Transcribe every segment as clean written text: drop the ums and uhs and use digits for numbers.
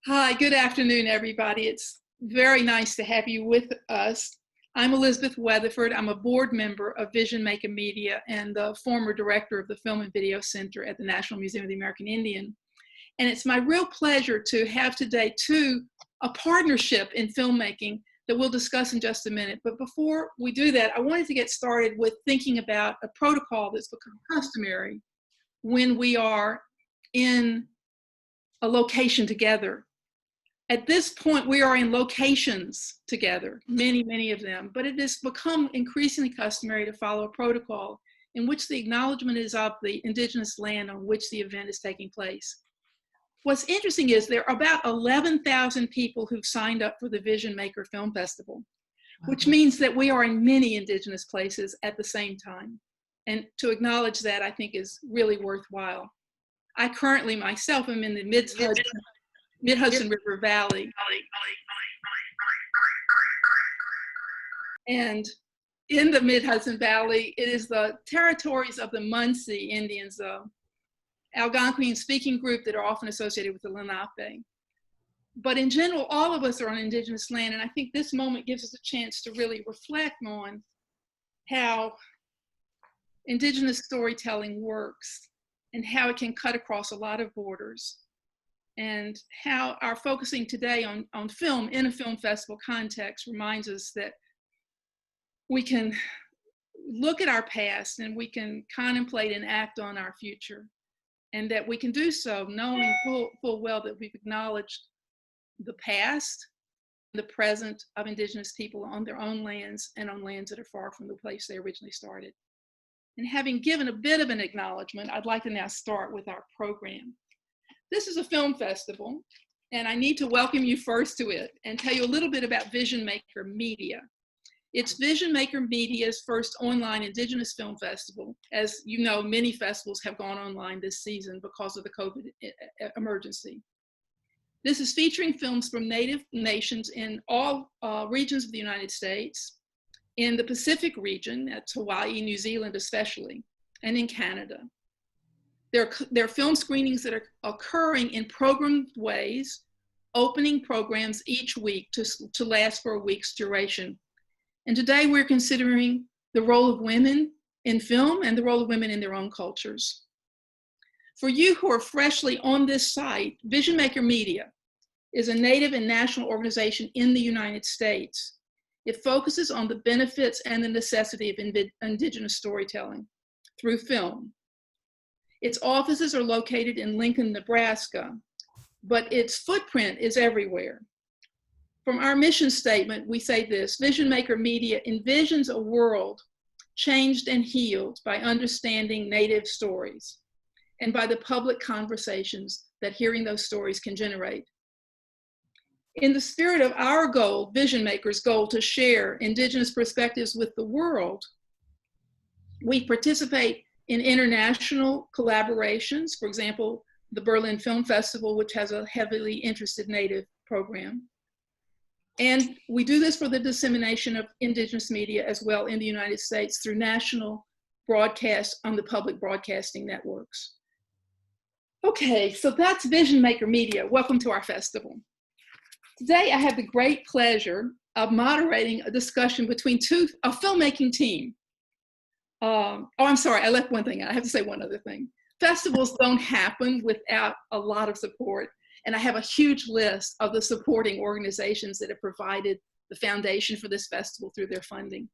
Hi, good afternoon, everybody. It's very nice to have you with us. I'm Elizabeth Weatherford. I'm a board member of Vision Maker Media and the former director of the Film and Video Center at the National Museum of the American Indian. And it's my real pleasure to have today, a partnership in filmmaking that we'll discuss in just a minute. But before we do that, I wanted to get started with thinking about a protocol that's become customary when we are in a location together. At this point, we are in locations together, many of them, but it has become increasingly customary to follow a protocol in which the acknowledgement is of the indigenous land on which the event is taking place. What's interesting is there are about 11,000 people who've signed up for the Vision Maker Film Festival, which means that we are in many indigenous places at the same time. And to acknowledge that, I think, is really worthwhile. I currently myself am in the Mid-Hudson River Valley. And in the Mid-Hudson Valley, it is the territories of the Munsee Indians, Algonquian speaking group that are often associated with the Lenape. But in general, all of us are on indigenous land, and I think this moment gives us a chance to really reflect on how indigenous storytelling works and how it can cut across a lot of borders, and how our focusing today on film in a film festival context reminds us that we can look at our past and we can contemplate and act on our future, and that we can do so knowing full well that we've acknowledged the past, the present of indigenous people on their own lands and on lands that are far from the place they originally started. And having given a bit of an acknowledgement, I'd like to now start with our program. This is a film festival, and I need to welcome you first to it and tell you a little bit about Vision Maker Media. It's Vision Maker Media's first online Indigenous film festival. As you know, many festivals have gone online this season because of the COVID emergency. This is featuring films from Native nations in all regions of the United States, in the Pacific region, that's Hawaii, New Zealand especially, and in Canada. There are film screenings that are occurring in programmed ways, opening programs each week to last for a week's duration. And today we're considering the role of women in film and the role of women in their own cultures. For you who are freshly on this site, Vision Maker Media is a native and national organization in the United States. It focuses on the benefits and the necessity of indigenous storytelling through film. Its offices are located in Lincoln, Nebraska, but its footprint is everywhere. From our mission statement, we say this: Vision Maker Media envisions a world changed and healed by understanding Native stories and by the public conversations that hearing those stories can generate. In the spirit of our goal, Vision Maker's goal to share indigenous perspectives with the world, we participate in international collaborations, for example, the Berlin Film Festival, which has a heavily interested Native program. And we do this for the dissemination of indigenous media as well in the United States through national broadcasts on the public broadcasting networks. Okay, so that's Vision Maker Media. Welcome to our festival. Today, I have the great pleasure of moderating a discussion between a filmmaking team. I'm sorry, I left one thing out. I have to say one other thing. Festivals don't happen without a lot of support, and I have a huge list of the supporting organizations that have provided the foundation for this festival through their funding.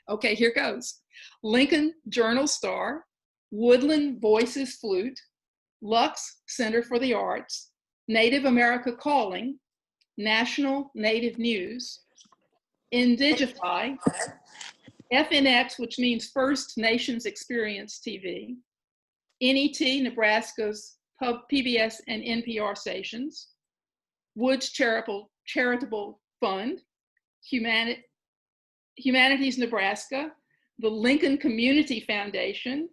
Okay, here goes. Lincoln Journal-Star, Woodland Voices Flute, Lux Center for the Arts, Native America Calling, National Native News, Indigify, FNX, which means First Nations Experience TV, NET, Nebraska's PBS and NPR stations, Woods Charitable Fund, Humanities Nebraska, the Lincoln Community Foundation,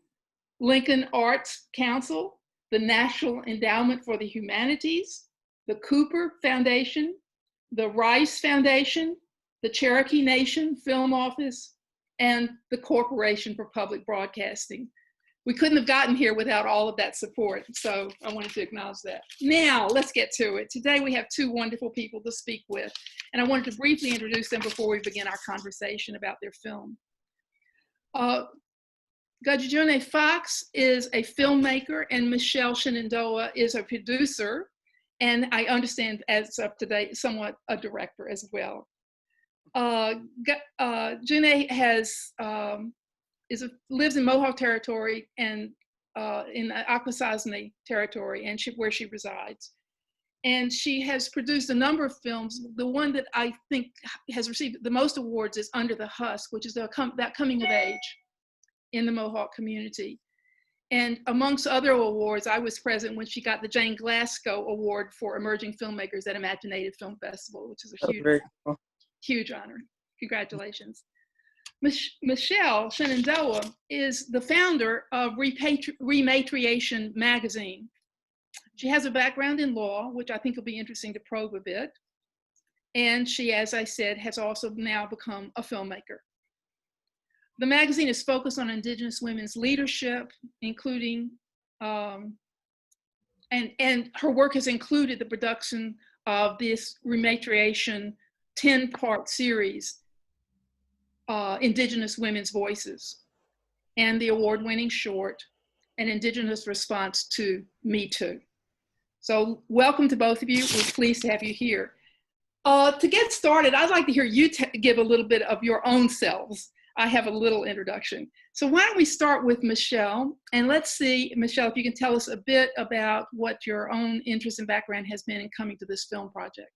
Lincoln Arts Council, the National Endowment for the Humanities, the Cooper Foundation, the Rice Foundation, the Cherokee Nation Film Office, and the Corporation for Public Broadcasting. we couldn't have gotten here without all of that support. So I wanted to acknowledge that. Now, let's get to it. Today, we have two wonderful people to speak with, and I wanted to briefly introduce them before we begin our conversation about their film. Judy Fox is a filmmaker, and Marion Shenandoah is a producer, and I understand as of today, somewhat a director as well. Judy lives in Mohawk territory and in the Akwesasne territory, and where she resides. And she has produced a number of films. The one that I think has received the most awards is Under the Husk, which is that coming of age in the Mohawk community. And amongst other awards, I was present when she got the Jane Glasgow Award for Emerging Filmmakers at Imaginative Film Festival, which is a huge honor. Congratulations. Marion Shenandoah is the founder of Rematriation magazine. She has a background in law, which I think will be interesting to probe a bit. And she, as I said, has also now become a filmmaker. The magazine is focused on Indigenous women's leadership, including, and her work has included the production of this Rematriation 10-part series, Indigenous Women's Voices, and the award-winning short, An Indigenous Response to Me Too. So welcome to both of you. We're pleased to have you here. To get started, I'd like to hear you give a little bit of your own selves. I have a little introduction. So why don't we start with Michelle, and let's see, Michelle, if you can tell us a bit about what your own interest and background has been in coming to this film project.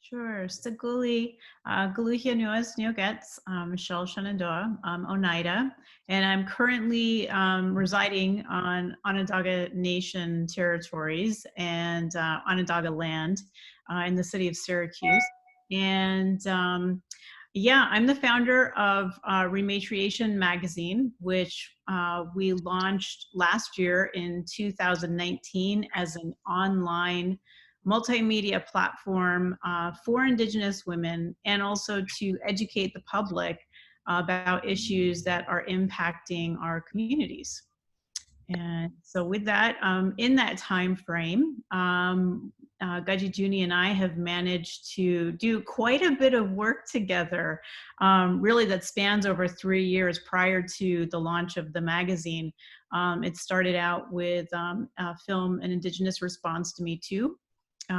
Sure. So Guli Nuas Nyogets, Michelle Shenandoah, Oneida, and I'm currently residing on Onondaga Nation territories and Onondaga land in the city of Syracuse. And yeah, I'm the founder of Rematriation magazine, which we launched last year in 2019 as an online multimedia platform for Indigenous women, and also to educate the public about issues that are impacting our communities. And so with that, in that time frame, Judy and I have managed to do quite a bit of work together, really that spans over 3 years prior to the launch of the magazine. It started out with a film, An Indigenous Response to Me Too,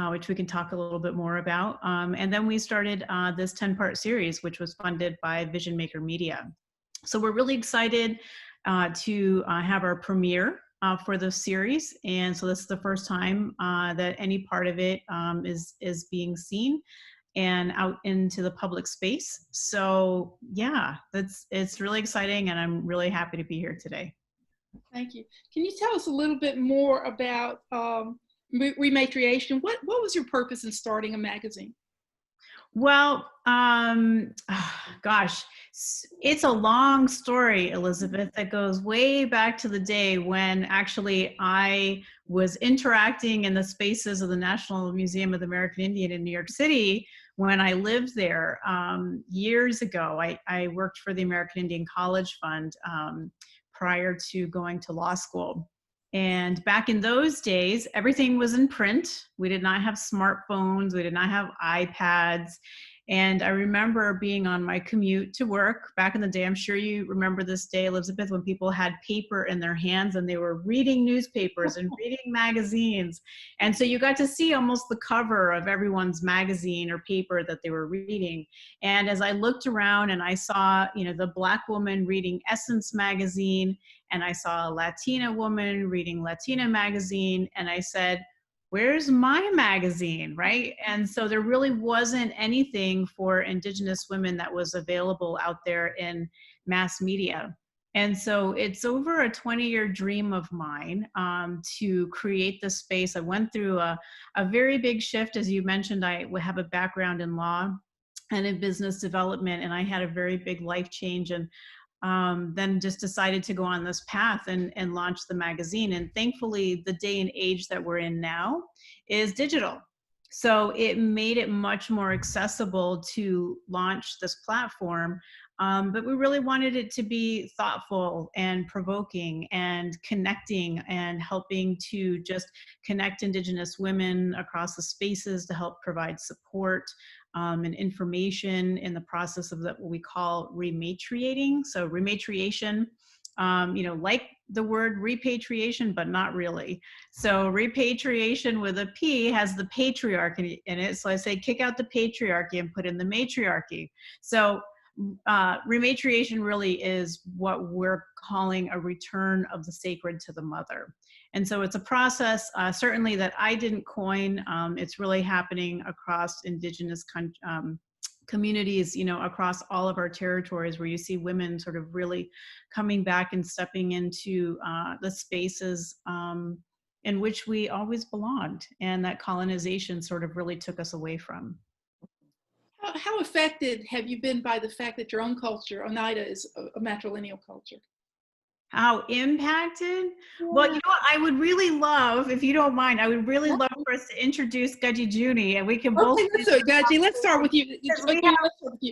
which we can talk a little bit more about. And then we started this 10-part series, which was funded by Vision Maker Media. So we're really excited to have our premiere for the series. And so this is the first time that any part of it is being seen and out into the public space. So yeah, it's really exciting, and I'm really happy to be here today. Thank you. Can you tell us a little bit more about Rematriation? What was your purpose in starting a magazine? Well, gosh, it's a long story, Elizabeth, that goes way back to the day when actually I was interacting in the spaces of the National Museum of the American Indian in New York City when I lived there years ago. I worked for the American Indian College Fund prior to going to law school. And back in those days, everything was in print. We did not have smartphones. We did not have iPads. And I remember being on my commute to work back in the day. I'm sure you remember this day, Elizabeth, when people had paper in their hands and they were reading newspapers and reading magazines. And so you got to see almost the cover of everyone's magazine or paper that they were reading. And as I looked around and I saw, the Black woman reading Essence magazine, and I saw a Latina woman reading Latina magazine, and I said, where's my magazine, right? And so there really wasn't anything for Indigenous women that was available out there in mass media. And so it's over a 20-year dream of mine to create this space. I went through a very big shift. As you mentioned, I have a background in law and in business development, and I had a very big life change, and then just decided to go on this path and launch the magazine. And thankfully, the day and age that we're in now is digital. So it made it much more accessible to launch this platform But we really wanted it to be thoughtful and provoking and connecting and helping to just connect Indigenous women across the spaces to help provide support and information in the process of what we call rematriating. So rematriation, like the word repatriation, but not really. So repatriation with a P has the patriarchy in it. So I say kick out the patriarchy and put in the matriarchy. So rematriation really is what we're calling a return of the sacred to the mother. And so it's a process, certainly that I didn't coin. It's really happening across Indigenous communities, across all of our territories, where you see women sort of really coming back and stepping into the spaces in which we always belonged, and that colonization sort of really took us away from. How affected have you been by the fact that your own culture, Oneida, is a matrilineal culture? How impacted? Yeah. Well, you know what? I would really love, if you don't mind, I would really love for us to introduce Gaji Junie, and we can both. Okay, let's do it, Gaji. Let's start with you.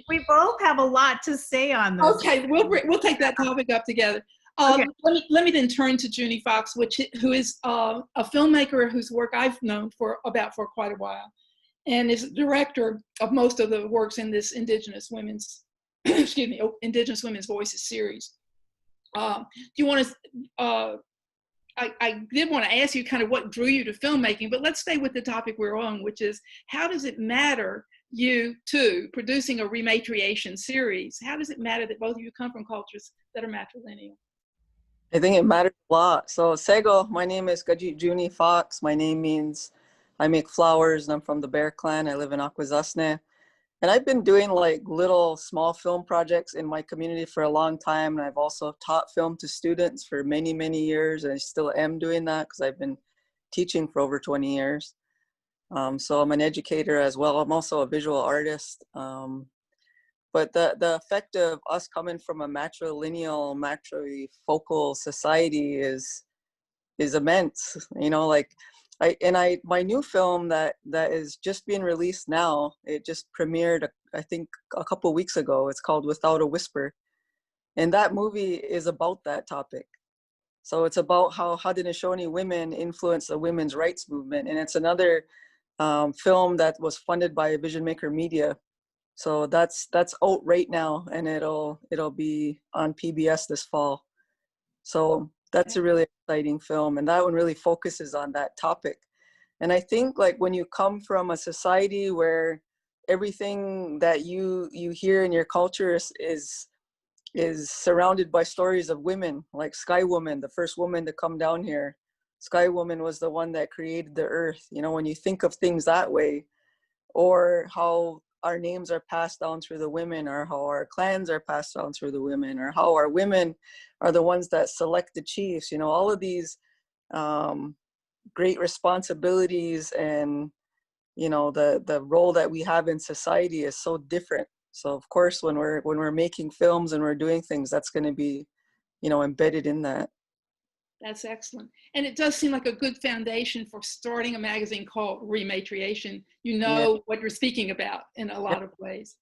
We both have a lot to say on this. Okay, we'll take that topic up together. Okay. Let me then turn to Judy Fox, who is a filmmaker whose work I've known for quite a while, and is director of most of the works in this Indigenous Women's Indigenous Women's Voices series. Do you want to? I did want to ask you kind of what drew you to filmmaking, but let's stay with the topic we're on, which is how does it matter you two producing a rematriation series? How does it matter that both of you come from cultures that are matrilineal? I think it matters a lot. So Sego, my name is Judy Fox. My name means I make flowers, and I'm from the Bear Clan. I live in Akwesasne. And I've been doing like little small film projects in my community for a long time. And I've also taught film to students for many, many years. And I still am doing that because I've been teaching for over 20 years. So I'm an educator as well. I'm also a visual artist. But the effect of us coming from a matrilineal, matrifocal society is immense. My new film that is just being released now, it just premiered, I think, a couple of weeks ago. It's called Without a Whisper. And that movie is about that topic. So it's about how Haudenosaunee women influence the women's rights movement. And it's another film that was funded by Vision Maker Media. So that's out right now, and it'll be on PBS this fall. So that's a really exciting film, and that one really focuses on that topic. And I think like when you come from a society where everything that you hear in your culture is surrounded by stories of women, like Sky Woman, the first woman to come down here. Sky Woman was the one that created the earth. When you think of things that way, or how our names are passed down through the women, or how our clans are passed down through the women, or how our women are the ones that select the chiefs, all of these great responsibilities, and the role that we have in society is so different. So of course when we're making films and we're doing things, that's going to be embedded in that. That's excellent. And it does seem like a good foundation for starting a magazine called Rematriation. What you're speaking about in a lot of ways.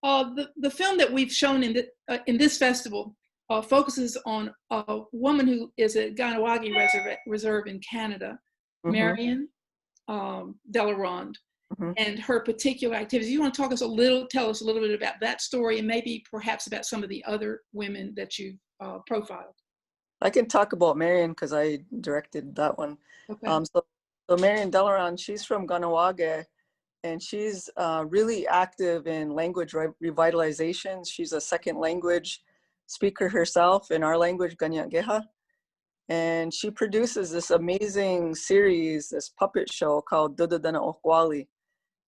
The film that we've shown in this festival focuses on a woman who is at Ganawagi Reserve in Canada, Marion Dalaran, and her particular activities. You want to tell us a little bit about that story, and maybe perhaps about some of the other women that you've profiled. I can talk about Marion because I directed that one. Okay. So Marion Dalaran, she's from Ganawagi, and she's really active in language revitalization. She's a second language speaker herself in our language, Ganyageha. And she produces this amazing series, this puppet show called Dudadana Okwali.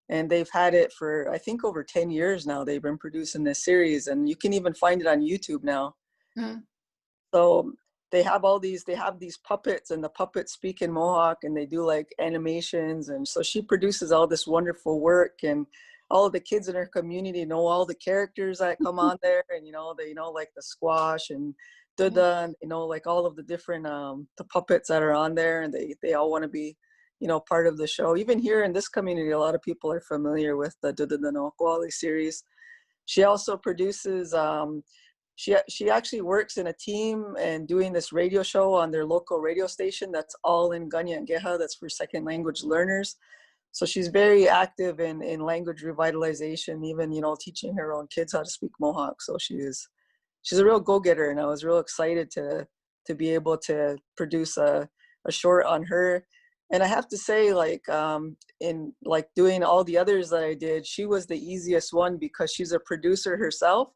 And they've had it for, I think, over 10 years now. They've been producing this series, and you can even find it on YouTube now. So they have these puppets, and the puppets speak in Mohawk, and they do like animations. And so she produces all this wonderful work, and all of the kids in her community know all the characters that come on there, and they know like the squash and Duda, and like all of the different the puppets that are on there, and they all want to be part of the show. Even here in this community, a lot of people are familiar with the Duda no Kwali series. She also produces, she actually works in a team and doing this radio show on their local radio station that's all in Ganya and Geha, that's for second language learners. So she's very active in language revitalization, even, you know, teaching her own kids how to speak Mohawk. So she's a real go-getter, and I was real excited to be able to produce a short on her. And I have to say, like, in like doing all the others that I did, she was the easiest one because she's a producer herself,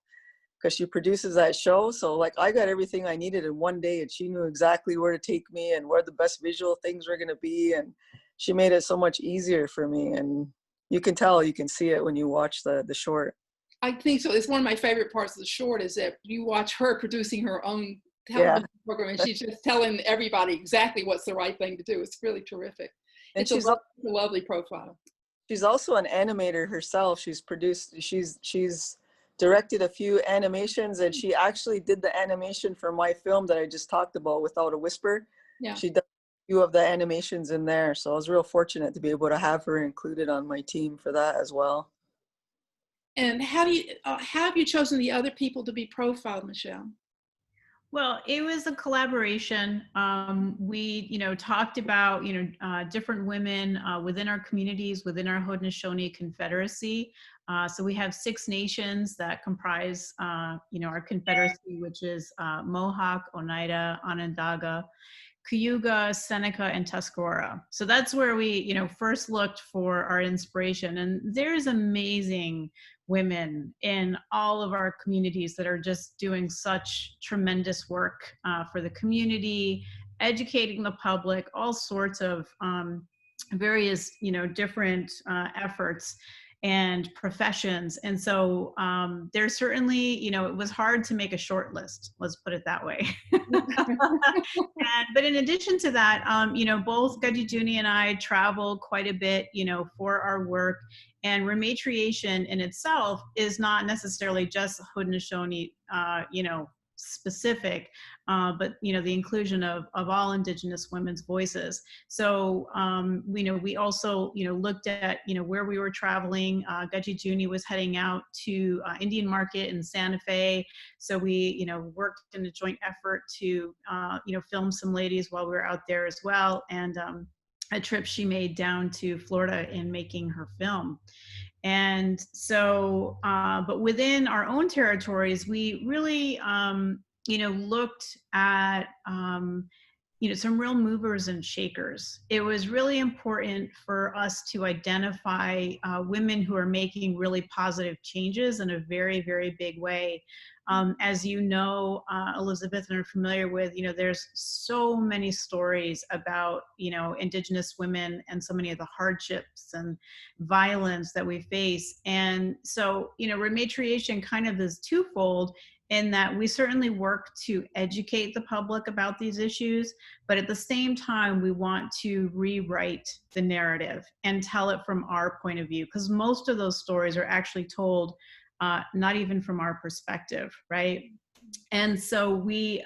because she produces that show. So like I got everything I needed in one day, and she knew exactly where to take me and where the best visual things were going to be. And she made it so much easier for me. And you can tell, you can see it when you watch the short. I think so. It's one of my favorite parts of the short is that you watch her producing her own television program, and she's just telling everybody exactly what's the right thing to do. It's really terrific. And it's a lovely profile. She's also an animator herself. She's directed a few animations, and she actually did the animation for my film that I just talked about, Without a Whisper. Yeah. She did a few of the animations in there. So I was real fortunate to be able to have her included on my team for that as well. And how have you chosen the other people to be profiled, Michelle? Well, it was a collaboration. We, you know, talked about, you know, different women within our communities, within our Haudenosaunee Confederacy. So we have 6 nations that comprise, you know, our confederacy, which is Mohawk, Oneida, Onondaga, Cayuga, Seneca, and Tuscarora. So that's where we, you know, first looked for our inspiration. And there's amazing women in all of our communities that are just doing such tremendous work for the community, educating the public, all sorts of various, you know, different efforts and professions. And so there's certainly, you know, it was hard to make a short list, let's put it that way. But in addition to that, you know, both Gajijuni and I travel quite a bit, you know, for our work. And Rematriation in itself is not necessarily just Haudenosaunee, you know, specific, but, you know, the inclusion of all Indigenous women's voices. So, you know, we also, you know, looked at, you know, where we were traveling. Gajijuni was heading out to Indian Market in Santa Fe. So we, you know, worked in a joint effort to, you know, film some ladies while we were out there as well. And a trip she made down to Florida in making her film. And so, but within our own territories, we really, you know, looked at, you know, some real movers and shakers. It was really important for us to identify women who are making really positive changes in a very, very big way. As you know, Elizabeth, and are familiar with, you know, there's so many stories about, you know, Indigenous women and so many of the hardships and violence that we face. And so, you know, Rematriation kind of is twofold in that we certainly work to educate the public about these issues, but at the same time, we want to rewrite the narrative and tell it from our point of view, because most of those stories are actually told not even from our perspective, right? And so we,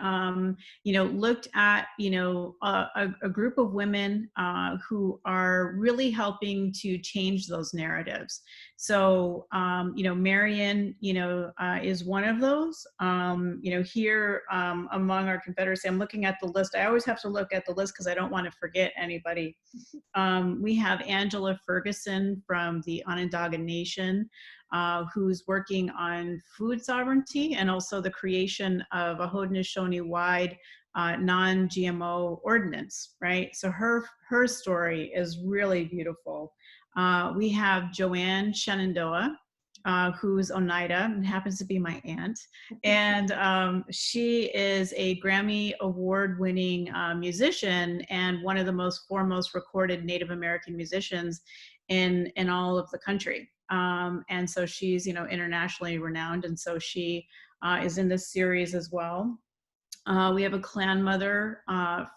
you know, looked at, you know, a group of women who are really helping to change those narratives. So, you know, Marion, you know, is one of those. You know, here among our Confederacy, I'm looking at the list. I always have to look at the list because I don't want to forget anybody. We have Angela Ferguson from the Onondaga Nation, who's working on food sovereignty and also the creation of a Haudenosaunee-wide non-GMO ordinance, right? So her story is really beautiful. We have Joanne Shenandoah, who's Oneida and happens to be my aunt. And she is a Grammy award-winning musician and one of the most foremost recorded Native American musicians in all of the country. And so she's, you know, internationally renowned. And so she is in this series as well. We have a clan mother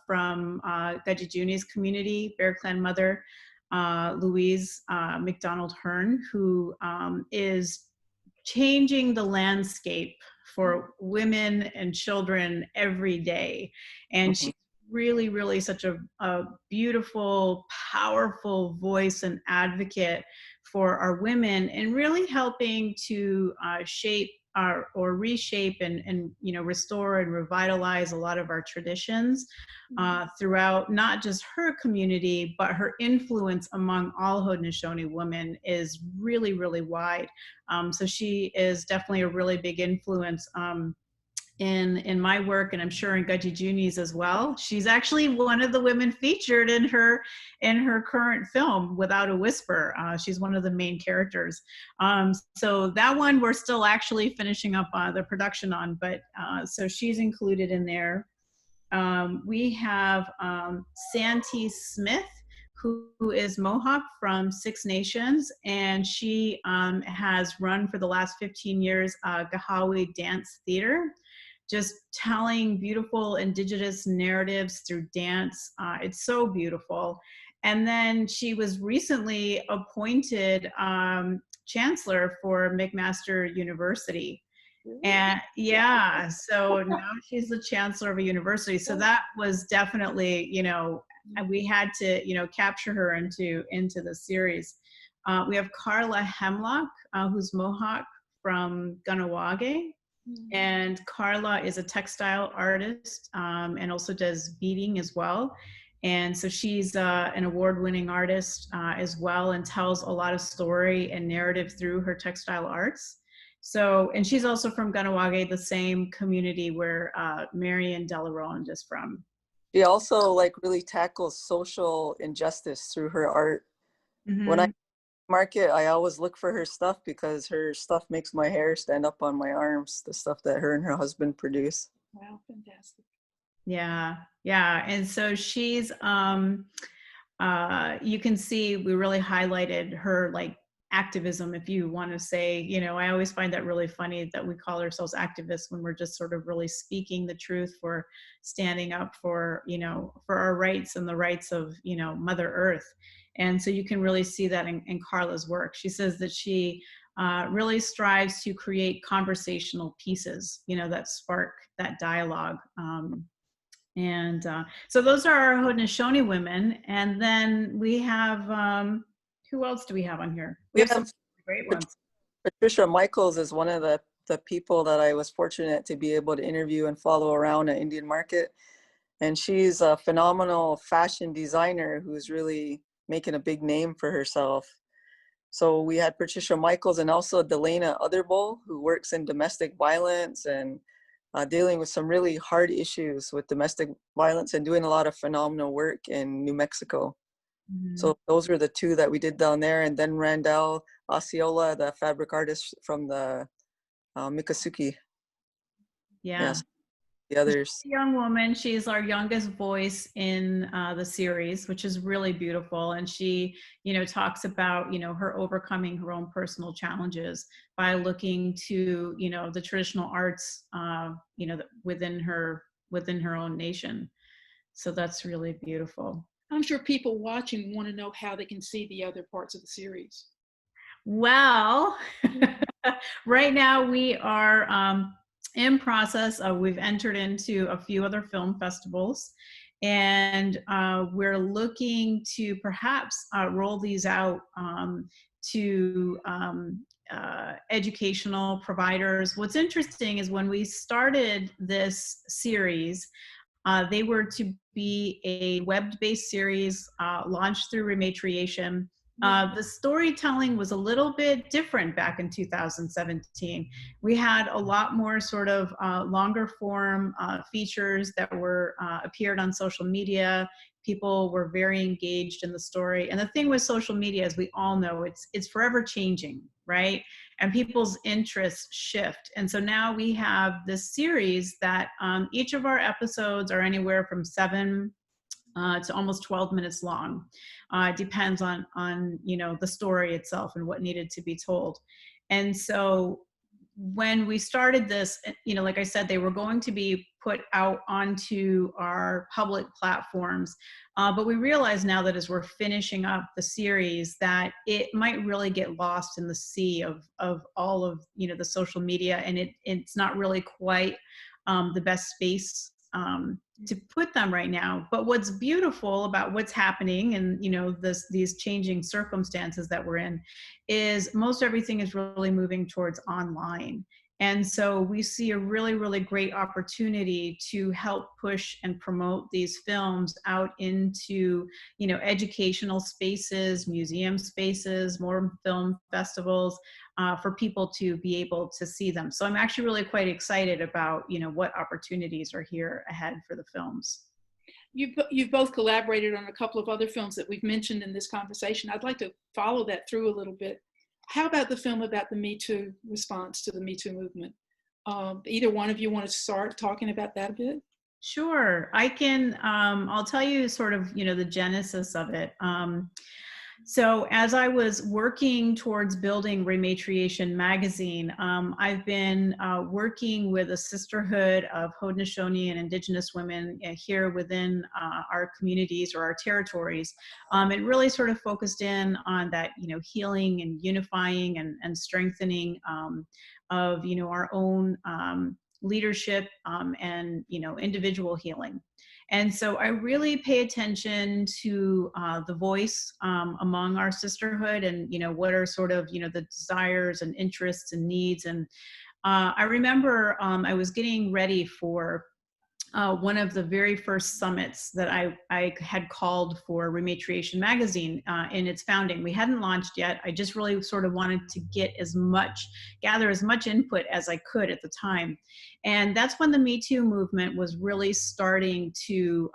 from Gajijuni's community, Bear Clan mother, Louise McDonald Hearn, who is changing the landscape for women and children every day. And she's really, really such a beautiful, powerful voice and advocate for our women, and really helping to shape or reshape and restore and revitalize a lot of our traditions throughout not just her community, but her influence among all Haudenosaunee women is really, really wide. So she is definitely a really big influence in my work, and I'm sure in Gudgy Juni's as well. She's actually one of the women featured in her current film, Without a Whisper. She's one of the main characters. So that one we're still actually finishing up the production on, but so she's included in there. We have Santee Smith, who is Mohawk from Six Nations, and she has run for the last 15 years Gahawi Dance Theater, just telling beautiful Indigenous narratives through dance. It's so beautiful. And then she was recently appointed chancellor for McMaster University. And yeah, so now she's the chancellor of a university. So that was definitely, we had to, capture her into the series. We have Carla Hemlock, who's Mohawk from Ganawage. And Carla is a textile artist and also does beading as well. And so she's an award-winning artist as well, and tells a lot of story and narrative through her textile arts. So, and she's also from Ganawage, the same community where Marion Dalaran is from. She also really tackles social injustice through her art. Mm-hmm. When I market, I always look for her stuff because her stuff makes my hair stand up on my arms, the stuff that her and her husband produce. Wow, fantastic. Yeah. And so she's you can see we really highlighted her activism, if you want to say. I always find that really funny that we call ourselves activists when we're just sort of really speaking the truth, for standing up for for our rights and the rights of Mother Earth. And so you can really see that in Carla's work. She says that she really strives to create conversational pieces that spark that dialogue. So those are our Haudenosaunee women. And then we have, who else do we have on here? We have some great ones. Patricia Michaels is one of the people that I was fortunate to be able to interview and follow around at Indian Market. And she's a phenomenal fashion designer who's really making a big name for herself. So we had Patricia Michaels and also Delana Otherbull, who works in domestic violence and dealing with some really hard issues with domestic violence, and doing a lot of phenomenal work in New Mexico. Mm-hmm. So those were the two that we did down there. And then Randall Osceola, the fabric artist from the Miccosukee. Yeah. Yes. The others. She's a young woman. She's our youngest voice in the series, which is really beautiful. And she, talks about, her overcoming her own personal challenges by looking to, the traditional arts, within her own nation. So that's really beautiful. I'm sure people watching want to know how they can see the other parts of the series. Well, right now we are in process. We've entered into a few other film festivals, and we're looking to perhaps roll these out to educational providers. What's interesting is when we started this series, they were to be a web-based series launched through Rematriation. The storytelling was a little bit different back in 2017. We had a lot more sort of longer form features that were appeared on social media. People were very engaged in the story. And the thing with social media, as we all know, it's forever changing, right? And people's interests shift. And so now we have this series that each of our episodes are anywhere from 7 to almost 12 minutes long. It depends on the story itself and what needed to be told. And so when we started this, like I said, they were going to be put out onto our public platforms. But we realize now that as we're finishing up the series, that it might really get lost in the sea of all of the social media, and it's not really quite the best space to put them right now. But what's beautiful about what's happening and, you know, these changing circumstances that we're in is most everything is really moving towards online. And so we see a really, really great opportunity to help push and promote these films out into, you know, educational spaces, museum spaces, more film festivals, for people to be able to see them. So I'm actually really quite excited about, you know, what opportunities are here ahead for the films. You've both collaborated on a couple of other films that we've mentioned in this conversation. I'd like to follow that through a little bit. How about the film about the Me Too response to the Me Too movement? Either one of you want to start talking about that a bit? Sure, I can. I'll tell you sort of, you know, the genesis of it. So as I was working towards building Rematriation magazine, I've been working with a sisterhood of Haudenosaunee and Indigenous women here within our communities or our territories. It really sort of focused in on that, you know, healing and unifying and strengthening of, you know, our own leadership and, you know, individual healing. And so I really pay attention to the voice among our sisterhood and, you know, what are sort of, you know, the desires and interests and needs. And I remember I was getting ready for one of the very first summits that I had called for Rematriation magazine in its founding. We hadn't launched yet. I just really sort of wanted to gather as much input as I could at the time. And that's when the Me Too movement was really starting to,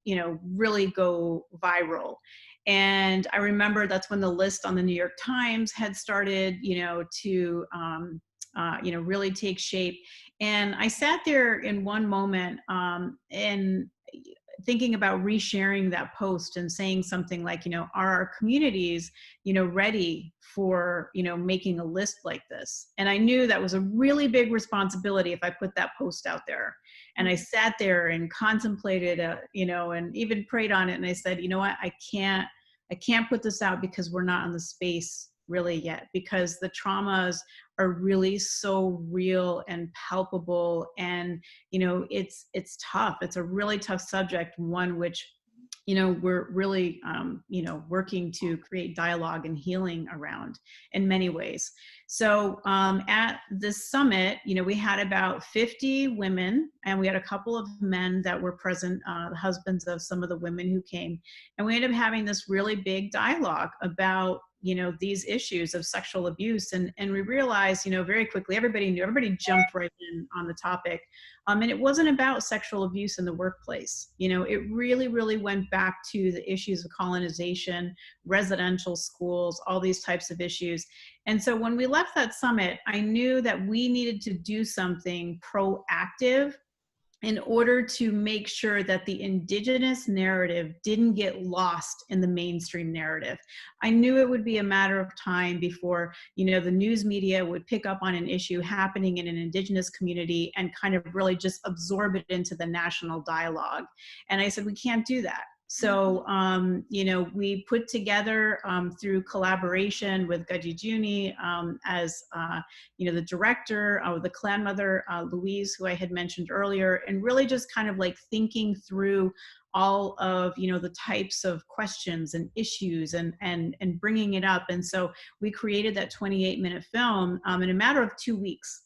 you know, really go viral. And I remember that's when the list on the New York Times had started, you know, to, you know, really take shape. And I sat there in one moment and thinking about resharing that post and saying something like, you know, are our communities, you know, ready for, you know, making a list like this? And I knew that was a really big responsibility if I put that post out there. And I sat there and contemplated, you know, and even prayed on it. And I said, you know what, I can't put this out because we're not in the space really yet, because the traumas are really so real and palpable, and you know, it's tough. It's a really tough subject, one which, you know, we're really you know, working to create dialogue and healing around in many ways. So at this summit, you know, we had about 50 women, and we had a couple of men that were present, the husbands of some of the women who came, and we ended up having this really big dialogue about, you know, these issues of sexual abuse. And we realized, you know, very quickly, everybody jumped right in on the topic. And it wasn't about sexual abuse in the workplace. You know, it really, really went back to the issues of colonization, residential schools, all these types of issues. And so when we left that summit, I knew that we needed to do something proactive in order to make sure that the Indigenous narrative didn't get lost in the mainstream narrative. I knew it would be a matter of time before, you know, the news media would pick up on an issue happening in an Indigenous community and kind of really just absorb it into the national dialogue. And I said, we can't do that. So, you know, we put together through collaboration with Gaji Juni as, you know, the director, the clan mother, Louise, who I had mentioned earlier, and really just kind of like thinking through all of, you know, the types of questions and issues and bringing it up. And so we created that 28-minute film in a matter of 2 weeks.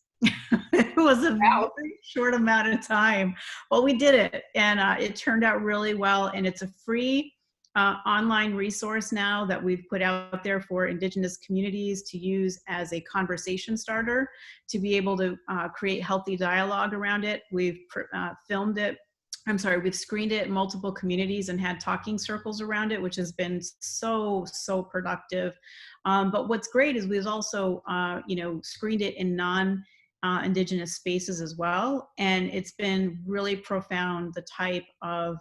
It was a very short amount of time. Well, we did it, and it turned out really well. And it's a free online resource now that we've put out there for Indigenous communities to use as a conversation starter to be able to create healthy dialogue around it. We've filmed it. We've screened it in multiple communities and had talking circles around it, which has been so productive. But what's great is we've also, you know, screened it in Indigenous spaces as well. And it's been really profound, the type of,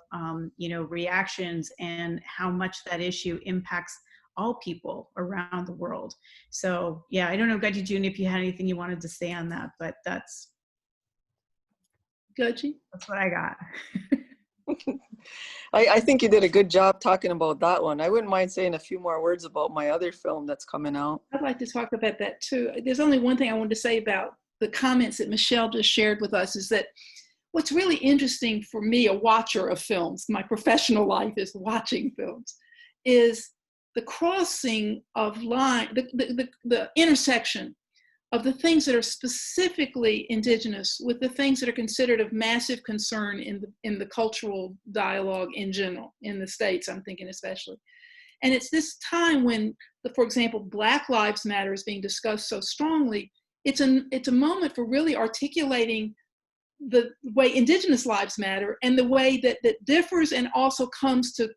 you know, reactions and how much that issue impacts all people around the world. So yeah, I don't know, Gaji Juni, if you had anything you wanted to say on that, but that's what I got. I think you did a good job talking about that one. I wouldn't mind saying a few more words about my other film that's coming out. I'd like to talk about that too. There's only one thing I wanted to say about the comments that Michelle just shared with us, is that what's really interesting for me, a watcher of films, my professional life is watching films, is the crossing of line, the intersection of the things that are specifically Indigenous with the things that are considered of massive concern in the cultural dialogue in general, in the States, I'm thinking especially. And it's this time when, for example, Black Lives Matter is being discussed so strongly. It's a moment for really articulating the way Indigenous lives matter and the way that differs and also comes to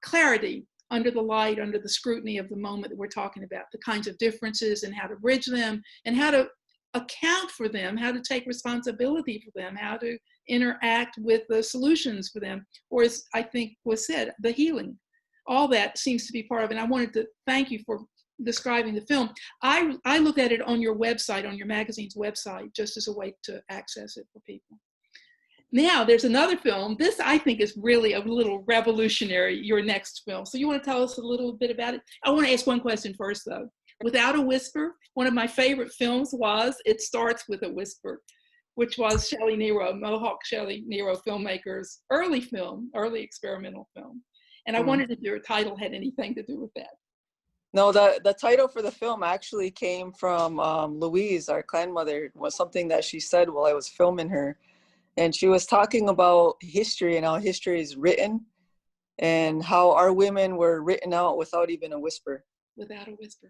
clarity under the light, under the scrutiny of the moment that we're talking about, the kinds of differences and how to bridge them and how to account for them, how to take responsibility for them, how to interact with the solutions for them, or as I think was said, the healing. All that seems to be part of it. And I wanted to thank you for describing the film. I looked at it on your website, on your magazine's website, just as a way to access it for people. Now there's another film. This I think is really a little revolutionary, your next film. So you want to tell us a little bit about it? I want to ask one question first though. Without a Whisper, one of my favorite films was It Starts with a Whisper, which was Shelley Nero, Mohawk Shelley Nero filmmaker's early film, early experimental film. And I wondered if your title had anything to do with that. No, the title for the film actually came from Louise, our clan mother, was something that she said while I was filming her. And she was talking about history and how history is written and how our women were written out without even a whisper. Without a whisper.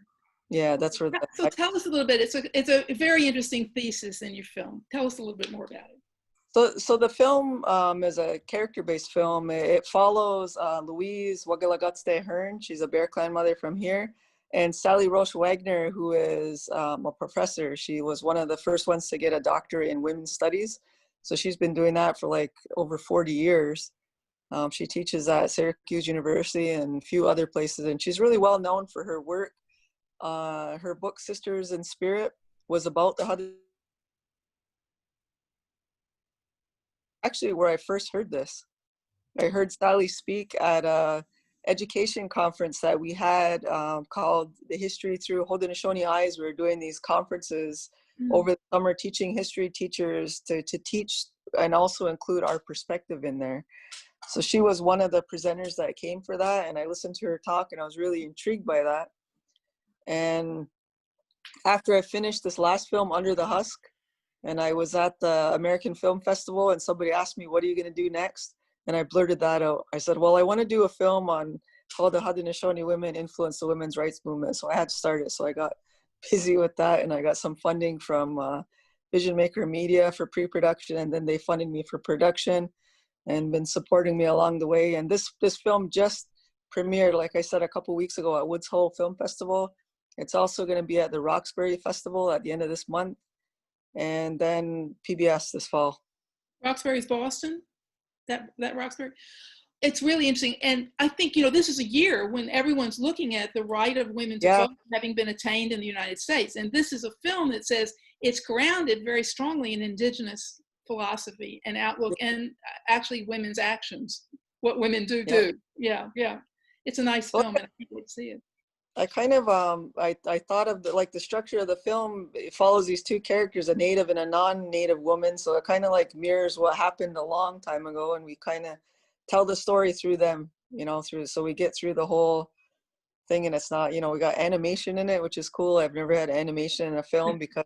Yeah, that's where. So tell us a little bit. It's a very interesting thesis in your film. Tell us a little bit more about it. So the film is a character-based film. It follows Louise Wagalagatste Hearn. She's a Bear Clan mother from here. And Sally Roche Wagner, who is a professor. She was one of the first ones to get a doctorate in women's studies. So she's been doing that for like over 40 years. She teaches at Syracuse University and a few other places. And she's really well known for her work. Her book, Sisters in Spirit, was about the actually where I first heard this. I heard Sally speak at a education conference that we had called The History Through Haudenosaunee Eyes. We were doing these conferences over the summer, teaching history teachers to teach and also include our perspective in there. So she was one of the presenters that came for that, and I listened to her talk and I was really intrigued by that. And after I finished this last film, Under the Husk, and I was at the American Film Festival and somebody asked me, what are you going to do next? And I blurted that out. I said, well, I want to do a film on how the Haudenosaunee women influenced the women's rights movement. So I had to start it. So I got busy with that and I got some funding from Vision Maker Media for pre-production, and then they funded me for production and been supporting me along the way. And this film just premiered, like I said, a couple weeks ago at Woods Hole Film Festival. It's also going to be at the Roxbury Festival at the end of this month, and then PBS this fall. Roxbury's Boston, that Roxbury. It's really interesting. And I think, you know, this is a year when everyone's looking at the right of women to vote having been attained in the United States. And this is a film that says it's grounded very strongly in Indigenous philosophy and outlook and actually women's actions, what women do. Yeah. It's a nice film and I think you'd see it. I kind of, I thought of the structure of the film. It follows these two characters, a native and a non-native woman. So it kind of like mirrors what happened a long time ago. And we kind of tell the story through them, you know, so we get through the whole thing, and it's not, you know, we got animation in it, which is cool. I've never had animation in a film because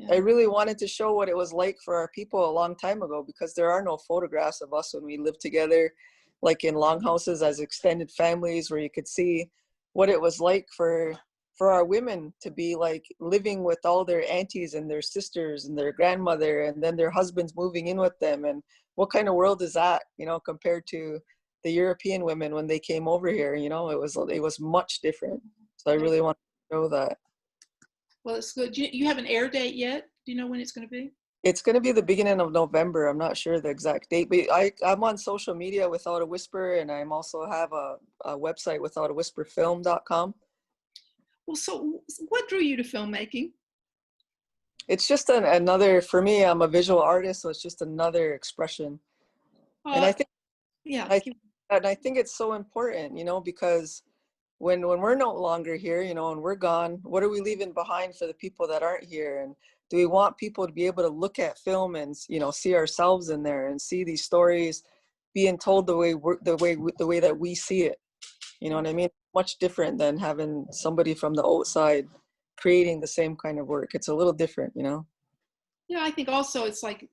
I really wanted to show what it was like for our people a long time ago, because there are no photographs of us when we lived together, like in longhouses as extended families, where you could see what it was like for our women to be like living with all their aunties and their sisters and their grandmother, and then their husbands moving in with them. And what kind of world is that, you know, compared to the European women when they came over here? You know, it was much different. So I really want to show that. Well, it's good. You have an air date yet? Do you know when it's going to be? It's going to be the beginning of November. I'm not sure the exact date, but I'm on social media, Without a Whisper, and I'm also have a website, withoutawhisperfilm.com. Well, so what drew you to filmmaking? It's just another, for me, I'm a visual artist, so it's just another expression. And I think, I think it's so important, you know, because when we're no longer here, you know, and we're gone, what are we leaving behind for the people that aren't here? And Do we want people to be able to look at film and, you know, see ourselves in there and see these stories being told the way that we see it? You know what I mean? Much different than having somebody from the outside creating the same kind of work. It's a little different, you know? Yeah, I think also it's like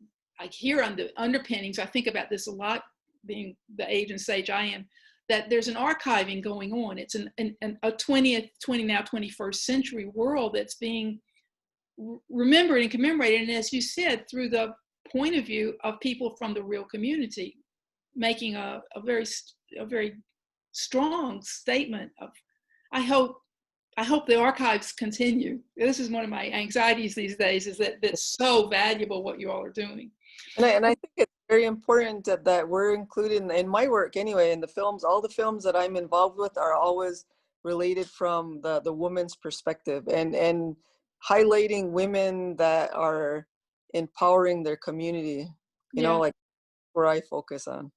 here on the underpinnings, I think about this a lot, being the age and stage I am, that there's an archiving going on. It's a 21st century world that's being remembered and commemorated. And as you said, through the point of view of people from the real community, making a very strong statement of, I hope the archives continue. This is one of my anxieties these days, is that it's so valuable what you all are doing. And I think it's very important that we're included in my work anyway, in the films. All the films that I'm involved with are always related from the woman's perspective, and highlighting women that are empowering their community, you know, like where I focus on.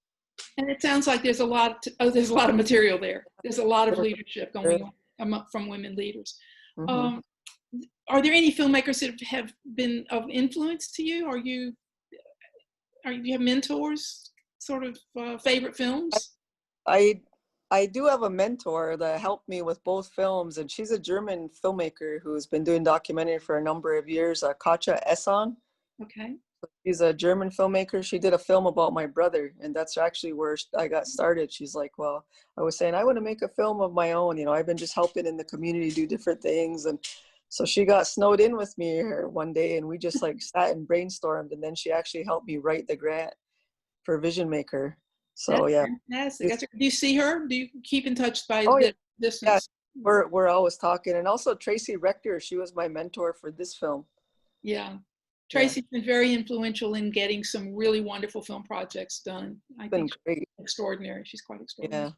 And it sounds like there's a lot of material there. There's a lot of leadership going on from women leaders. Mm-hmm. Are there any filmmakers that have been of influence to you? Do you have mentors, sort of favorite films? I do have a mentor that helped me with both films, and she's a German filmmaker who's been doing documentary for a number of years, Katja Esson. Okay. She's a German filmmaker. She did a film about my brother, and that's actually where I got started. She's like, well, I was saying, I want to make a film of my own. You know, I've been just helping in the community do different things. And so she got snowed in with me here one day, and we just like sat and brainstormed. And then she actually helped me write the grant for Vision Maker. So that's fantastic. Do you see her? Do you keep in touch by distance? Yeah, we're always talking. And also Tracy Rector, she was my mentor for this film. Yeah. Tracy's been very influential in getting some really wonderful film projects done. I think she's extraordinary. She's quite extraordinary.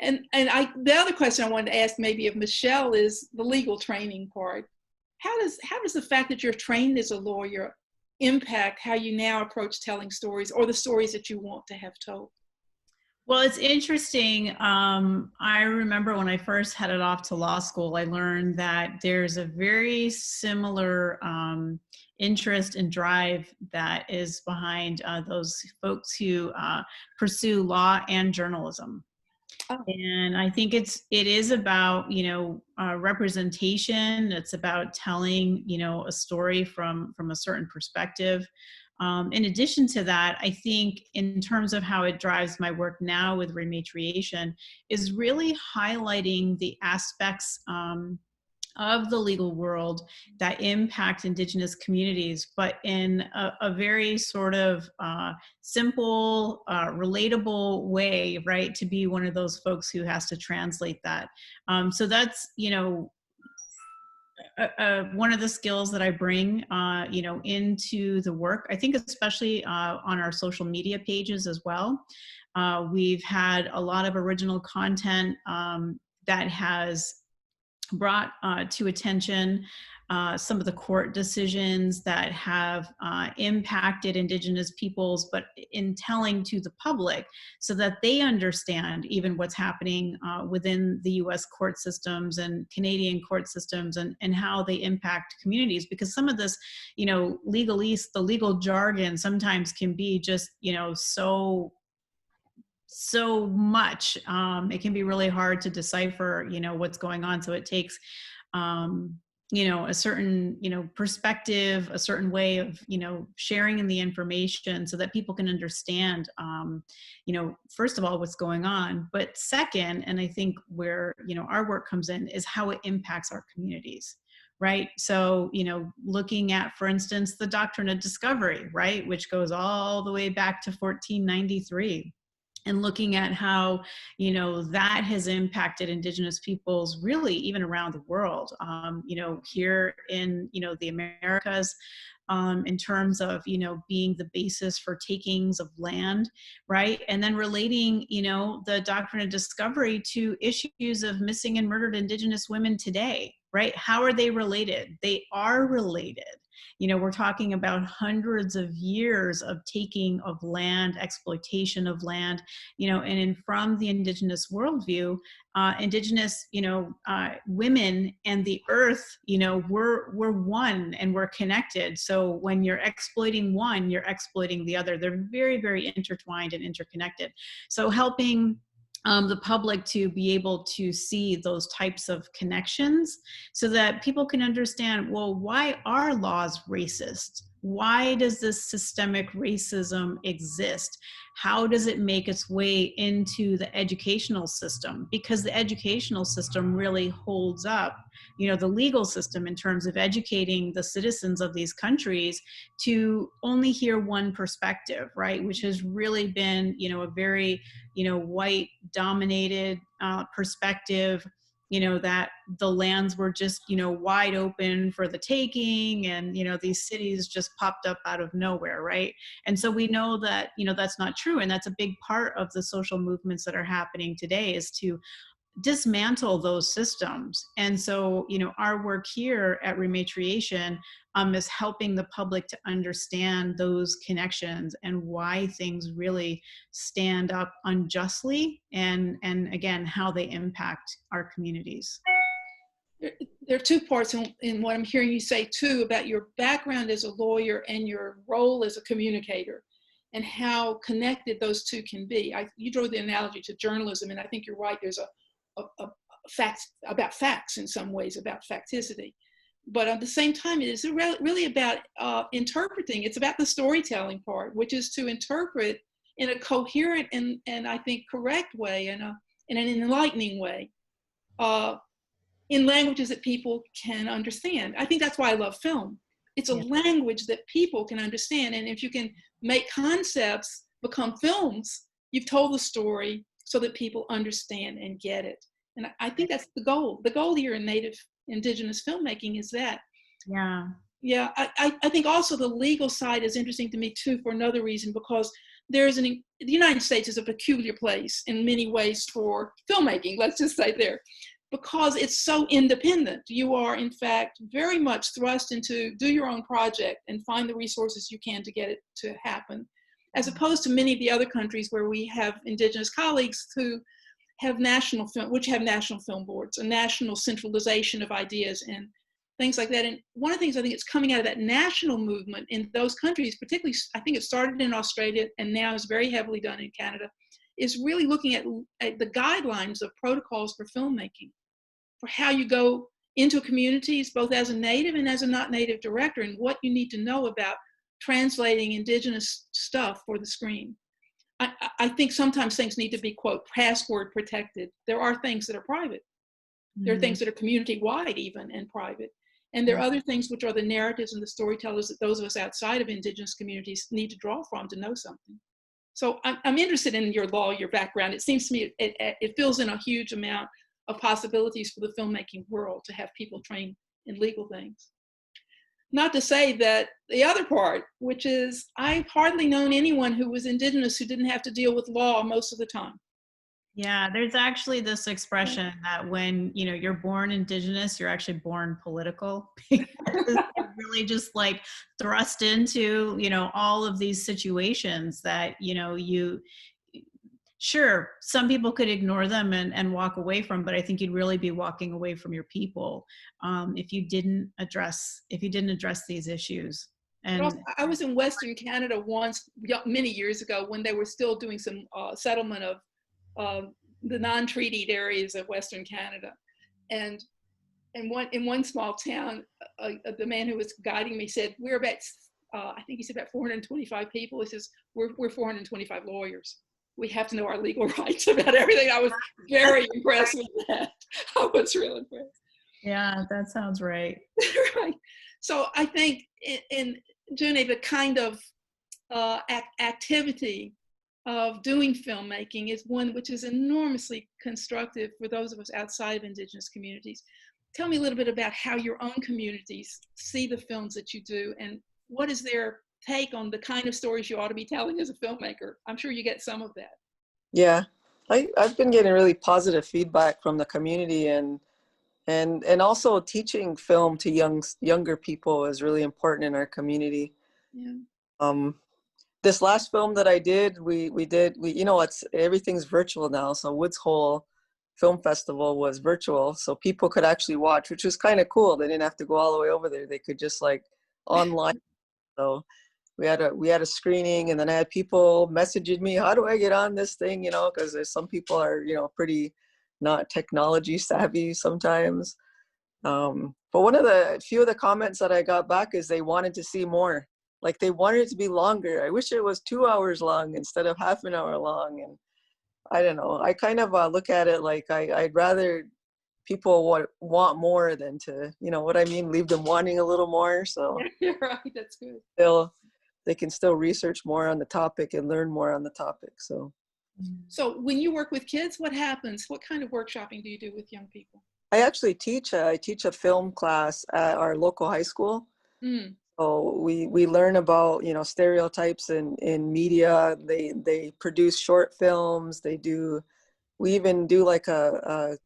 Yeah. And the other question I wanted to ask maybe of Michelle is the legal training part. How does the fact that you're trained as a lawyer impact how you now approach telling stories, or the stories that you want to have told? Well, it's interesting. I remember when I first headed off to law school, I learned that there's a very similar interest and drive that is behind those folks who pursue law and journalism. Oh. And I think it is about, representation. It's about telling, a story from a certain perspective. In addition to that, I think in terms of how it drives my work now with Rematriation is really highlighting the aspects of the legal world that impact Indigenous communities, but in a very sort of simple, relatable way, right? To be one of those folks who has to translate that. So that's, one of the skills that I bring, into the work. I think especially on our social media pages as well. We've had a lot of original content that has brought to attention some of the court decisions that have impacted Indigenous peoples, but in telling to the public so that they understand even what's happening within the US court systems and Canadian court systems and how they impact communities. Because some of this, legalese, the legal jargon sometimes can be just, so much. It can be really hard to decipher, what's going on. So it takes, a certain, perspective, a certain way of, sharing in the information so that people can understand, first of all, what's going on. But second, and I think where, our work comes in is how it impacts our communities. Right. So, looking at, for instance, the doctrine of discovery, right, which goes all the way back to 1493. And looking at how, that has impacted Indigenous peoples really even around the world, here in, the Americas, in terms of, being the basis for takings of land, right? And then relating, the doctrine of discovery to issues of missing and murdered Indigenous women today, right? How are they related? They are related. You know, we're talking about hundreds of years of taking of land, exploitation of land, you know, and from the Indigenous worldview, Indigenous, women and the earth, you know, we're one and we're connected. So when you're exploiting one, you're exploiting the other. They're very, very intertwined and interconnected. So helping the public to be able to see those types of connections so that people can understand, well, why are laws racist? Why does this systemic racism exist? How does it make its way into the educational system? Because the educational system really holds up, you know, the legal system in terms of educating the citizens of these countries to only hear one perspective, right? Which has really been, you know, a very, you know, white dominated perspective, you know, that the lands were just, you know, wide open for the taking, and, you know, these cities just popped up out of nowhere, right? And so we know that, you know, that's not true. And that's a big part of the social movements that are happening today, is to dismantle those systems. And so, you know, our work here at Rematriation is helping the public to understand those connections and why things really stand up unjustly, and again, how they impact our communities. There are two parts in what I'm hearing you say too, about your background as a lawyer and your role as a communicator, and how connected those two can be. You drew the analogy to journalism, and I think you're right. There's a facts about facts in some ways, about facticity. But at the same time, it is really about interpreting. It's about the storytelling part, which is to interpret in a coherent and I think correct way, and in an enlightening way, in languages that people can understand. I think that's why I love film. It's a language that people can understand. And if you can make concepts become films, you've told the story so that people understand and get it. And I think that's the goal. The goal here in Native Indigenous filmmaking is that. Yeah. Yeah, I think also the legal side is interesting to me too, for another reason, because the United States is a peculiar place in many ways for filmmaking, let's just say there, because it's so independent. You are in fact very much thrust into do your own project and find the resources you can to get it to happen, as opposed to many of the other countries where we have Indigenous colleagues who have national film boards, a national centralization of ideas and things like that. And one of the things I think it's coming out of that national movement in those countries, particularly, I think it started in Australia and now is very heavily done in Canada, is really looking at the guidelines of protocols for filmmaking, for how you go into communities, both as a Native and as a not Native director, and what you need to know about translating Indigenous stuff for the screen. I think sometimes things need to be, quote, password protected. There are things that are private. There are things that are community-wide even and private. And there are other things which are the narratives and the storytellers that those of us outside of Indigenous communities need to draw from to know something. So I'm interested in your law, your background. It seems to me it fills in a huge amount of possibilities for the filmmaking world to have people trained in legal things. Not to say that the other part, which is I've hardly known anyone who was Indigenous who didn't have to deal with law most of the time. Yeah, there's actually this expression that when, you know, you're born Indigenous, you're actually born political. You're really just like thrust into, you know, all of these situations that, you know, sure, some people could ignore them and walk away from, but I think you'd really be walking away from your people if you didn't address these issues. And also, I was in Western Canada once, many years ago, when they were still doing some settlement of the non-treatied areas of Western Canada, and in one small town, the man who was guiding me said, "We're about, I think he said about 425 people." He says, "We're 425 lawyers. We have to know our legal rights about everything." I was very impressed with that. I was real impressed. Yeah, that sounds right. Right. So I think in Judy, the kind of activity of doing filmmaking is one which is enormously constructive for those of us outside of Indigenous communities. Tell me a little bit about how your own communities see the films that you do, and what is their take on the kind of stories you ought to be telling as a filmmaker. I'm sure you get some of that. Yeah, I've been getting really positive feedback from the community, and And also teaching film to younger people is really important in our community. Yeah. This last film that I did, we you know, everything's virtual now. So Woods Hole Film Festival was virtual, so people could actually watch, which was kind of cool. They didn't have to go all the way over there. They could just like online. So we had a screening, and then I had people messaging me, how do I get on this thing? You know, because there's some people are, you know, pretty not technology savvy sometimes. But one of the few of the comments that I got back is they wanted to see more. Like they wanted it to be longer. I wish it was 2 hours long instead of half an hour long. And I don't know. I kind of look at it like I'd rather people want more than to, you know what I mean, leave them wanting a little more. So Yeah, you're right. That's good. they can still research more on the topic and learn more on the topic. So when you work with kids, what happens? What kind of workshopping do you do with young people? I actually teach a film class at our local high school. Mm. So we learn about, you know, stereotypes in media. They produce short films. We even do like a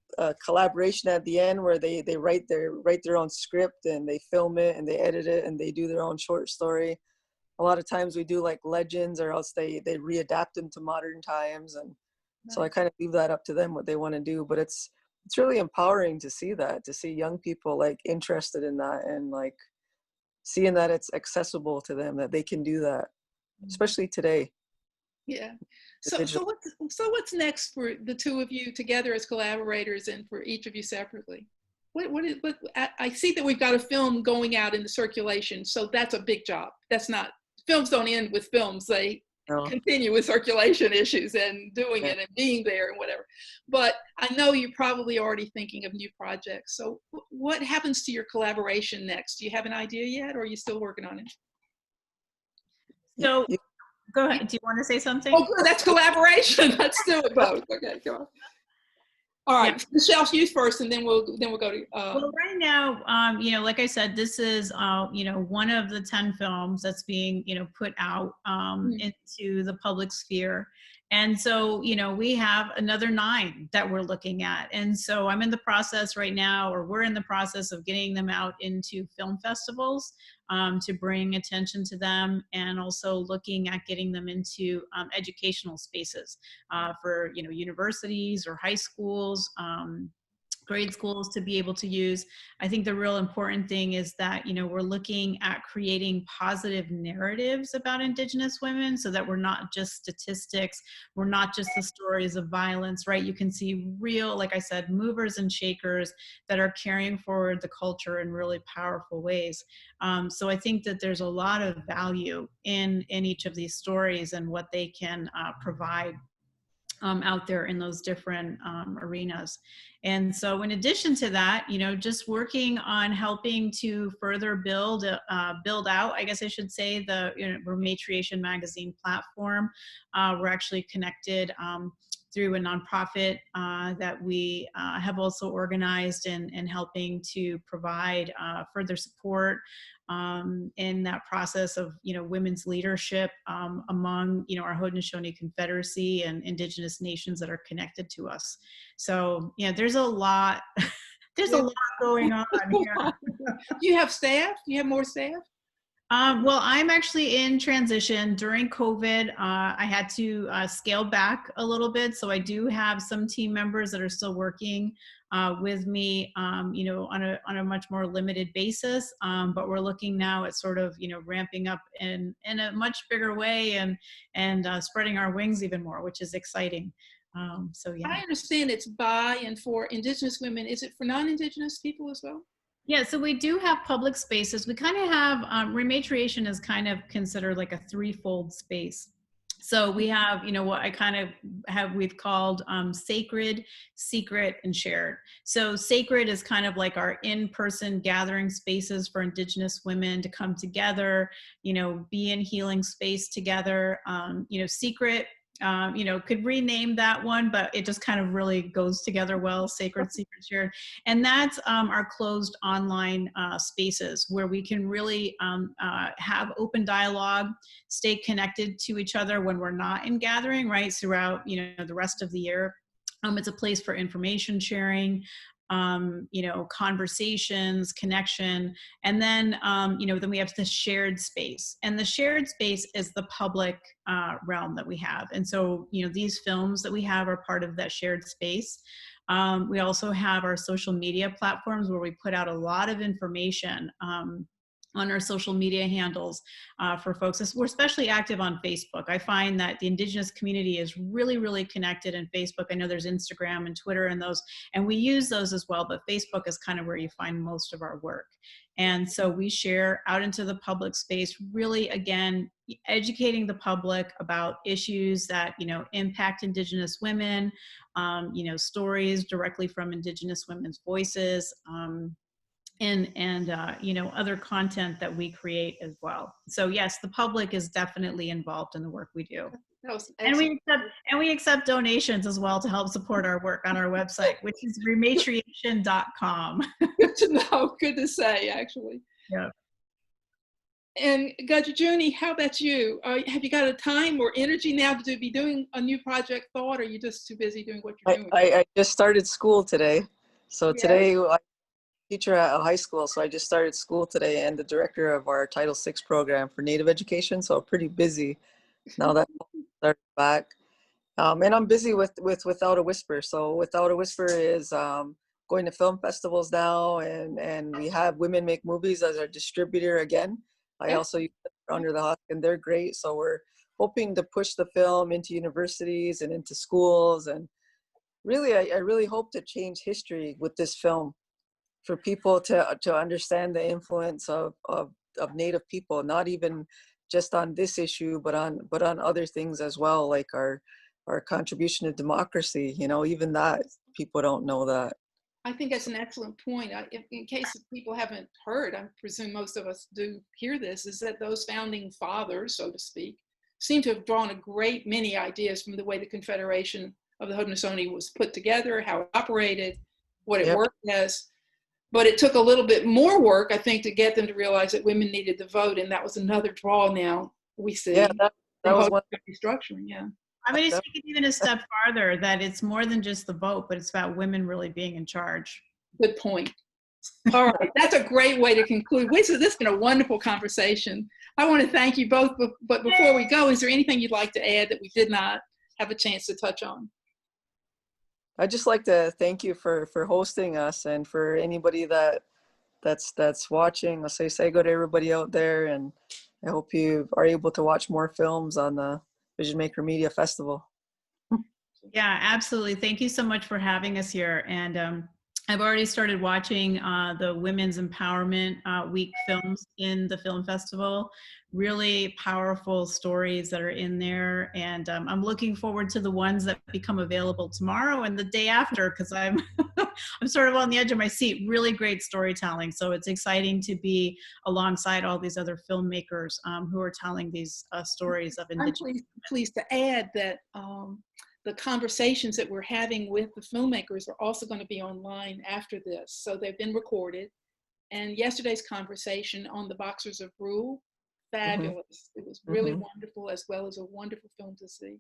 collaboration at the end where they write their own script, and they film it and they edit it and they do their own short story. A lot of times we do like legends, or else they readapt them to modern times. And so I kind of leave that up to them what they want to do. But it's really empowering to see young people like interested in that, and like seeing that it's accessible to them, that they can do that, especially today. Yeah. So what's next for the two of you together as collaborators, and for each of you separately? What I see that we've got a film going out into circulation, so that's a big job. That's not, films don't end with films. They continue with circulation issues and doing it and being there and whatever. But I know you're probably already thinking of new projects. So what happens to your collaboration next? Do you have an idea yet, or are you still working on it? So go ahead. Do you want to say something? Oh, good. That's collaboration. Let's do it both. Okay, go on. All right, yeah. Michelle, you first, and then we'll go to. Well, right now, you know, like I said, this is, you know, one of the 10 films that's being, you know, put out into the public sphere. And so, you know, we have another 9 that we're looking at. And so I'm in the process right now, or we're in the process of getting them out into film festivals to bring attention to them, and also looking at getting them into educational spaces for, you know, universities or high schools, grade schools to be able to use. I think the real important thing is that, you know, we're looking at creating positive narratives about Indigenous women, so that we're not just statistics, we're not just the stories of violence, right? You can see real, like I said, movers and shakers that are carrying forward the culture in really powerful ways. So I think that there's a lot of value in each of these stories and what they can provide out there in those different arenas. And so in addition to that, you know, just working on helping to further build out, I guess I should say, the, you know, Rematriation magazine platform. We're actually connected through a nonprofit that we have also organized, and helping to provide further support in that process of, you know, women's leadership among, you know, our Haudenosaunee Confederacy and Indigenous nations that are connected to us. So, yeah, there's a lot, there's a lot going on here. Do you have staff? Do you have more staff? Well, I'm actually in transition. During COVID, I had to scale back a little bit. So I do have some team members that are still working with me, you know, on a much more limited basis. But we're looking now at sort of, you know, ramping up in a much bigger way, and spreading our wings even more, which is exciting. So yeah. I understand it's by and for Indigenous women. Is it for non-Indigenous people as well? Yeah, so we do have public spaces. We kind of have, Rematriation is kind of considered like a threefold space. So we have, you know, what I kind of we've called sacred, secret, and shared. So sacred is kind of like our in-person gathering spaces for Indigenous women to come together, you know, be in healing space together. You know, secret, you know, could rename that one, but it just kind of really goes together well, sacred, secret, shared. And that's our closed online spaces where we can really have open dialogue, stay connected to each other when we're not in gathering, right, throughout, you know, the rest of the year. It's a place for information sharing. you know, conversations, connection. And then, you know, then we have the shared space. And the shared space is the public realm that we have. And so, you know, these films that we have are part of that shared space. We also have our social media platforms where we put out a lot of information on our social media handles for folks. We're especially active on Facebook. I find that the Indigenous community is really, really connected in Facebook. I know there's Instagram and Twitter and those, and we use those as well, but Facebook is kind of where you find most of our work. And so we share out into the public space, really, again, educating the public about issues that, you know, impact Indigenous women, you know, stories directly from Indigenous women's voices, and you know, other content that we create as well. So yes, the public is definitely involved in the work we do. That was And excellent. we accept donations as well to help support our work on our website, which is rematriation.com. Good to know. Good to say, actually. Yeah. And Judy, how about you? Have you got a time or energy now to be doing a new project thought, or are you just too busy doing what you're doing? I just started school today. So Yes. today I'm a teacher at a high school. So I just started school today and the director of our Title VI program for Native education. So pretty busy now that I started back. And I'm busy with Without a Whisper. So Without a Whisper is going to film festivals now, and we have Women Make Movies as our distributor again. I also use Under the Hawk, and they're great. So we're hoping to push the film into universities and into schools. And really, I really hope to change history with this film for people to understand the influence of Native people, not even just on this issue, but on other things as well, like our contribution to democracy. You know, even that, people don't know that. I think that's an excellent point. In case people haven't heard, I presume most of us do hear this, is that those founding fathers, so to speak, seem to have drawn a great many ideas from the way the Confederation of the Haudenosaunee was put together, how it operated, what it worked as. But it took a little bit more work, I think, to get them to realize that women needed to vote, and that was another draw now we see. Yeah, that was one restructuring, yeah. I'm going to take it even a step farther, that it's more than just the vote, but it's about women really being in charge. Good point. All right, that's a great way to conclude. This has been a wonderful conversation. I want to thank you both, but before we go, is there anything you'd like to add that we did not have a chance to touch on? I'd just like to thank you for hosting us, and for anybody that's watching. I'll say good to everybody out there, and I hope you are able to watch more films on the Vision Maker Media Festival. Yeah, absolutely. Thank you so much for having us here. And I've already started watching the Women's Empowerment Week films in the film festival. Really powerful stories that are in there. And I'm looking forward to the ones that become available tomorrow and the day after, because I'm I'm sort of on the edge of my seat. Really great storytelling. So it's exciting to be alongside all these other filmmakers who are telling these stories of Indigenous. I'm pleased to add that the conversations that we're having with the filmmakers are also going to be online after this. So they've been recorded. And yesterday's conversation on the Boxers of Rule, fabulous. It was really wonderful, as well as a wonderful film to see.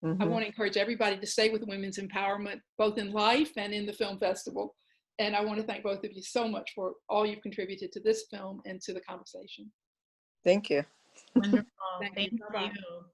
I want to encourage everybody to stay with women's empowerment, both in life and in the film festival. And I want to thank both of you so much for all you've contributed to this film and to the conversation. Thank you. Wonderful. Thank you. Bye-bye. You.